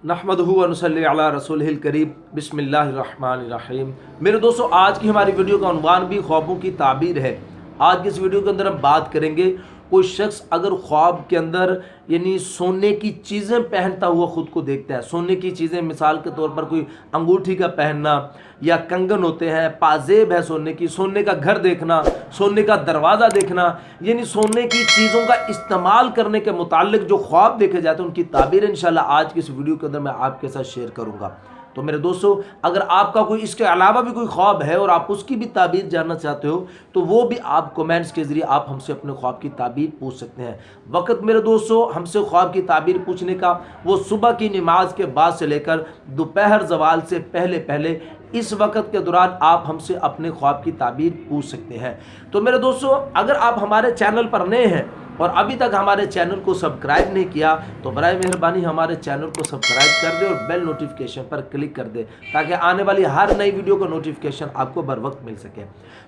नहमदुहु व नसल्ली अला रसूलिहिल करीम बिस्मिल्लाहिर्रहमानिर्रहीम। मेरे दोस्तों, आज की हमारी वीडियो का उन्वान भी ख्वाबों की ताबीर है। आज की इस वीडियो के अंदर हम बात करेंगे, कोई शख्स अगर ख्वाब के अंदर यानी सोने की चीज़ें पहनता हुआ ख़ुद को देखता है। सोने की चीज़ें मिसाल के तौर पर कोई अंगूठी का पहनना या कंगन होते हैं, पाजेब है सोने की, सोने का घर देखना, सोने का दरवाज़ा देखना, यानी सोने की चीज़ों का इस्तेमाल करने के मुताल्लिक जो ख्वाब देखे जाते हैं उनकी ताबीर इंशाल्लाह आज की इस वीडियो के अंदर मैं आपके साथ शेयर करूँगा। तो मेरे दोस्तों, अगर आपका कोई इसके अलावा भी कोई ख्वाब है और आप उसकी भी ताबीर जानना चाहते हो तो वो भी आप कमेंट्स के ज़रिए आप हमसे अपने ख्वाब की ताबीर पूछ सकते हैं। वक्त मेरे दोस्तों हमसे ख्वाब की ताबीर पूछने का वो सुबह की नमाज के बाद से लेकर दोपहर ज़वाल से पहले पहले इस वक्त के दौरान आप हमसे अपने ख्वाब की ताबीर पूछ सकते हैं। तो मेरे दोस्तों, अगर आप हमारे चैनल पर नए हैं और अभी तक हमारे चैनल को सब्सक्राइब नहीं किया तो बराए मेहरबानी हमारे चैनल को सब्सक्राइब कर दे और बेल नोटिफिकेशन पर क्लिक कर दे ताकि आने वाली हर नई वीडियो का नोटिफिकेशन आपको बर वक्त मिल सके।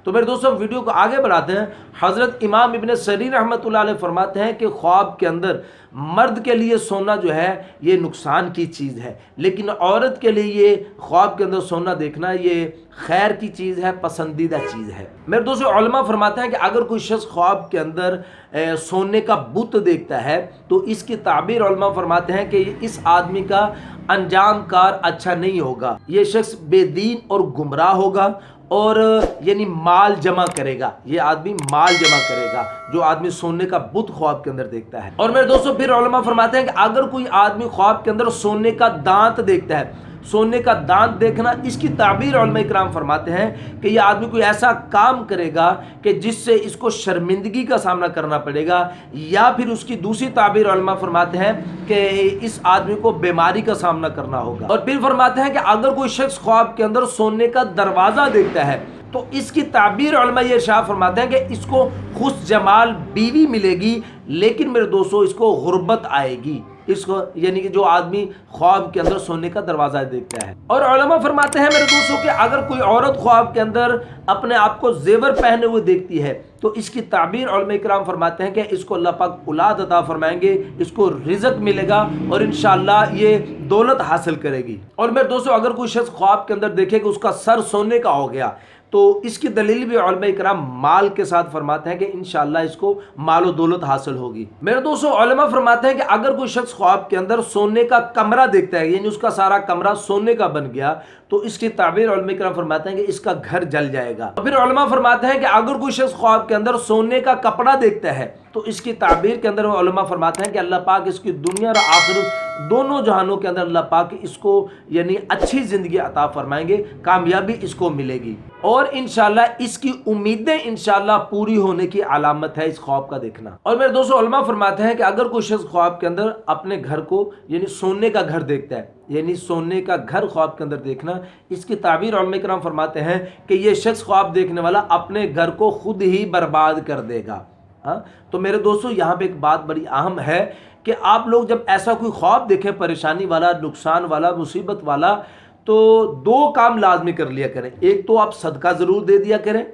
तो मेरे दोस्तों, वीडियो को आगे बढ़ाते हैं। हज़रत इमाम इब्न सरीर रहमतुल्लाह अलैह फरमाते हैं कि ख्वाब के अंदर मर्द के लिए सोना जो है ये नुकसान की चीज़ है, लेकिन औरत के लिए ये ख्वाब के अंदर सोना देखना ये खैर की चीज़ है, पसंदीदा चीज़ है। मेरे दोस्तों, उलमा फरमाते हैं कि अगर कोई शख्स ख्वाब के अंदर सोने का बुत देखता है तो इसकी ताबीर उलमा फरमाते हैं कि इस आदमी का अंजाम कार अच्छा नहीं होगा। ये शख्स बेदीन और गुमराह होगा और यानी माल जमा करेगा। ये आदमी माल जमा करेगा जो आदमी सोने का बुत ख्वाब के अंदर देखता है। और मेरे दोस्तों, फिर उलमा फरमाते हैं कि अगर कोई आदमी ख्वाब के अंदर सोने का दांत देखता है, सोने का दांत देखना, इसकी ताबीर उलमा इकराम फरमाते हैं कि यह आदमी कोई ऐसा काम करेगा कि जिससे इसको शर्मिंदगी का सामना करना पड़ेगा, या फिर उसकी दूसरी ताबीर उलमा फरमाते हैं कि इस आदमी को बीमारी का सामना करना होगा। और फिर फरमाते हैं कि अगर कोई शख्स ख्वाब के अंदर सोने का दरवाज़ा देखता है तो इसकी ताबीर उलमा ये इरशाद फरमाते हैं कि इसको खुश जमाल बीवी मिलेगी, लेकिन मेरे दोस्तों इसको गुर्बत आएगी। इसको यानी कि जो आदमी ख्वाब के अंदर सोने का दरवाज़ा देखता है। और उलमा फरमाते हैं मेरे दोस्तों कि अगर कोई औरत ख्वाब के अंदर अपने आप को जेवर पहने हुए देखती है तो इसकी ताबीर उलमा इकराम फरमाते हैं कि इसको अल्लाह पाक औलाद अता फरमाएंगे, इसको रिज़्क मिलेगा और इंशाअल्लाह ये दौलत हासिल करेगी। और मेरे दोस्तों, अगर कोई शख्स ख्वाब के अंदर देखे कि उसका सर सोने का हो गया तो इसकी दलील भी उलमा इकराम माल के साथ फरमाते हैं कि इंशाअल्लाह इसको मालो दौलत हासिल होगी। मेरे दोस्तों, उलमा फरमाते हैं कि अगर कोई शख्स ख्वाब के अंदर सोने का कमरा देखता है, यानी उसका सारा कमरा सोने का बन गया, तो इसकी ताबीर उलमा इकराम फरमाते हैं कि इसका घर जल जाएगा। फिर उलमा फरमाते हैं कि अगर कोई शख्स ख्वाब के अंदर सोने का कपड़ा देखता है तो इसकी ताबीर के अंदर उलमा फरमाते हैं कि अल्लाह पाक इसकी दुनिया और आखिरत दोनों जहानों के अंदर अल्लाह पाक इसको यानी अच्छी ज़िंदगी अता फरमाएंगे, कामयाबी इसको मिलेगी और इंशाअल्लाह इसकी उम्मीदें इंशाअल्लाह पूरी होने की अलामत है इस ख्वाब का देखना। और मेरे दोस्तों, उलमा फरमाते हैं कि अगर कोई शख्स ख्वाब के अंदर अपने घर को यानी सोने का घर देखता है, यानी सोने का घर ख्वाब के अंदर देखना, इसकी ताबीर उलमा इकराम फरमाते हैं कि ये शख्स ख्वाब देखने वाला अपने घर को खुद ही बर्बाद कर देगा। हाँ, तो मेरे दोस्तों, यहाँ पे एक बात बड़ी अहम है कि आप लोग जब ऐसा कोई ख्वाब देखें परेशानी वाला, नुकसान वाला, मुसीबत वाला, तो दो काम लाजमी कर लिया करें। एक तो आप सदका ज़रूर दे दिया करें,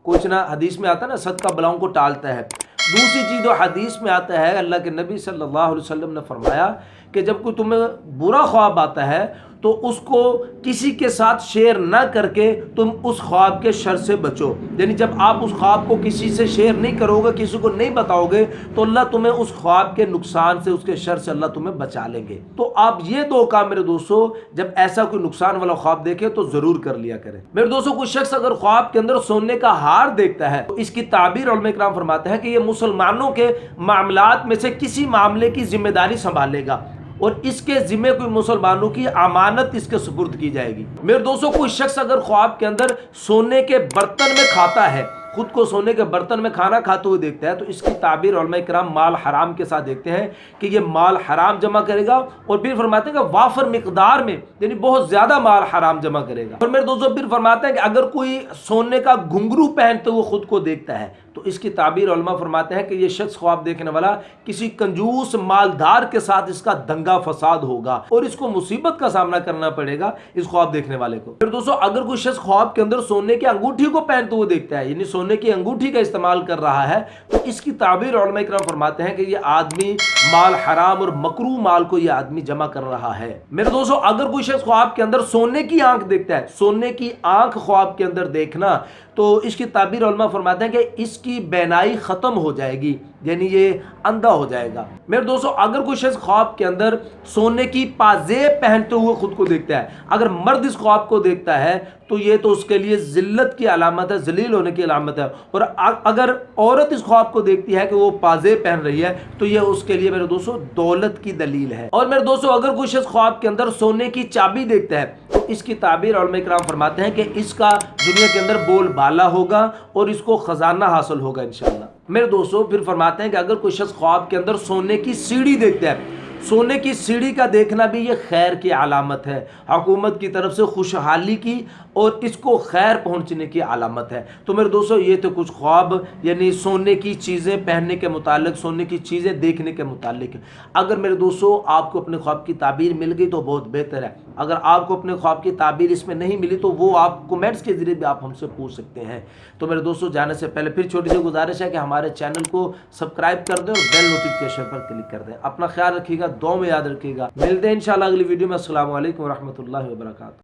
कुछ ना हदीस में आता है ना, सदका बलाओं को टालता है। दूसरी चीज़ जो हदीस में आता है, अल्लाह के नबी सल्लल्लाहु अलैहि वसल्लम ने फरमाया कि जब कोई तुम्हें बुरा ख्वाब आता है तो उसको किसी के साथ शेयर ना करके तुम उस ख्वाब के शर से बचो। यानी जब आप उस ख्वाब को किसी से शेयर नहीं करोगे, किसी को नहीं बताओगे, तो अल्लाह तुम्हें उस ख्वाब के नुकसान से, उसके शर से अल्लाह तुम्हें बचा लेंगे। तो आप ये दो काम मेरे दोस्तों जब ऐसा कोई नुकसान वाला ख्वाब देखे तो ज़रूर कर लिया करें। मेरे दोस्तों, कोई शख्स अगर ख्वाब के अंदर सोने का हार देखता है तो इसकी ताबीर उलमा इकराम फरमाते हैं कि ये मुसलमानों के मामलात में से किसी मामले की जिम्मेदारी संभालेगा और इसके जिम्मे कोई मुसलमानों की अमानत इसके सुपुर्द की जाएगी। मेरे दोस्तों, कोई शख्स अगर ख्वाब के अंदर सोने के बर्तन में खाता है, खुद को सोने के बर्तन में खाना खाते हुए देखता है, तो इसकी ताबीर उलमा इकराम माल हराम के साथ देखते हैं कि ये माल हराम जमा करेगा और फिर फरमाते हैं कि वाफर मिकदार में यानी बहुत ज़्यादा माल हराम जमा करेगा। और मेरे दोस्तों, फिर फरमाते हैं कि अगर कोई सोने का घुंघरू पहनते हुए खुद को देखता है تو اس کی تعبیر علماء فرماتے ہیں کہ یہ شخص خواب دیکھنے والا کسی کنجوس مالدار کے ساتھ اس کا دنگا فساد ہوگا اور اس کو مصیبت کا سامنا کرنا پڑے گا اس خواب دیکھنے والے کو۔ پھر دوستو اگر کوئی شخص خواب کے اندر سونے کی انگوٹھی کو پہنتے ہوئے دیکھتا ہے، یعنی سونے کی انگوٹھی کا استعمال کر رہا ہے، تو اس کی تعبیر علماء کرام فرماتے ہیں کہ یہ آدمی مال حرام اور مکروہ مال کو یہ آدمی جمع کر رہا ہے۔ میرے دوستو اگر کوئی شخص خواب کے اندر سونے کی آنکھ دیکھتا ہے، سونے کی آنکھ خواب کے اندر دیکھنا، تو اس کی تعبیر علماء فرماتے ہیں کہ اس کی بینائی ختم ہو جائے گی، یعنی یہ اندھا ہو جائے گا۔ میرے دوستو اگر کوئی شخص خواب کے اندر سونے کی پازیب پہنتے ہوئے خود کو دیکھتا ہے، اگر مرد اس خواب کو دیکھتا ہے تو یہ تو اس کے لیے ذلت کی علامت ہے، ذلیل ہونے کی علامت ہے، اور اگر عورت اس خواب کو دیکھتی ہے کہ وہ پازیب پہن رہی ہے تو یہ اس کے لیے میرے دوستو دولت کی دلیل ہے۔ اور میرے دوستو اگر کوئی شخص خواب کے اندر سونے کی چابی دیکھتا ہے تو اس کی تعبیر علماء کرام فرماتے ہیں کہ اس کا دنیا کے اندر بول بالا ہوگا اور اس کو خزانہ حاصل ہوگا انشاءاللہ۔ میرے دوستو پھر فرماتے ہیں کہ اگر کوئی شخص خواب کے اندر سونے کی سیڑھی دیکھتا ہے، سونے کی سیڑھی کا دیکھنا بھی یہ خیر کی علامت ہے، حکومت کی طرف سے خوشحالی کی اور اس کو خیر پہنچنے کی علامت ہے۔ تو میرے دوستو یہ تو کچھ خواب یعنی سونے کی چیزیں پہننے کے متعلق، سونے کی چیزیں دیکھنے کے متعلق۔ اگر میرے دوستو آپ کو اپنے خواب کی تعبیر مل گئی تو بہت بہتر ہے، اگر آپ کو اپنے خواب کی تعبیر اس میں نہیں ملی تو وہ آپ کومنٹس کے ذریعے بھی آپ ہم سے پوچھ سکتے ہیں۔ تو میرے دوستو جانے سے پہلے پھر چھوٹی سی گزارش ہے کہ ہمارے چینل کو سبسکرائب کر دیں اور بیل نوٹیفکیشن پر کلک کر دیں۔ اپنا خیال رکھیے گا، دعاؤں میں یاد رکھیے گا۔ ملتے ہیں انشاءاللہ اگلی ویڈیو میں۔ السلام علیکم ورحمۃ اللہ وبرکاتہ۔